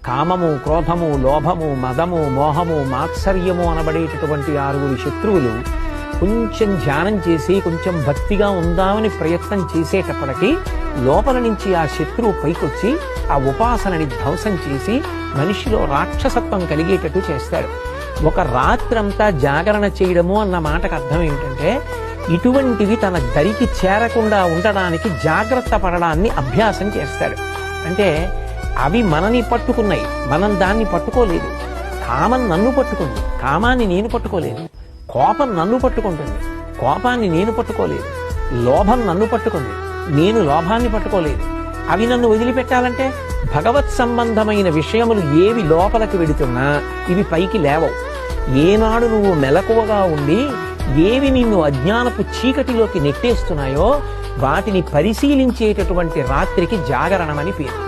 కామము, క్రోధము, లోభము, మదము, మోహము, మాత్సర్యము అనబడేటటువంటి 6 శత్రువులు కొంచెం ధ్యానం చేసి కొంచెం భక్తిగా ఉందామని ప్రయత్నం చేసేటప్పటికీ లోపల నుంచి ఆ శత్రువు పైకొచ్చి ఆ ఉపాసనని ధ్వంసం చేసి మనిషిలో రాక్షసత్వం కలిగేటట్టు చేస్తాడు. ఒక రాత్రంతా జాగరణ చేయడము అన్న మాటకు అర్థం ఏంటంటే ఇటువంటివి తన దరికి చేరకుండా ఉండడానికి జాగ్రత్త పడడాన్ని అభ్యాసం చేస్తాడు. అంటే అవి మనని పట్టుకున్నాయి, మనం దాన్ని పట్టుకోలేదు. కామం నన్ను పట్టుకుంది, కామాన్ని నేను పట్టుకోలేదు. కోపం నన్ను పట్టుకుంటుంది, కోపాన్ని నేను పట్టుకోలేదు. లోభం నన్ను పట్టుకుంది, నేను లోభాన్ని పట్టుకోలేదు. అవి నన్ను వదిలిపెట్టాలంటే భగవత్ సంబంధమైన విషయములు ఏవి లోపలికి వెడుతున్నా ఇవి పైకి లేవవు. ఏనాడు నువ్వు మెలకువగా ఉండి ఏవి నిన్ను అజ్ఞానపు చీకటిలోకి నెట్టేస్తున్నాయో వాటిని పరిశీలించేటటువంటి రాత్రికి జాగరణమని పేరు.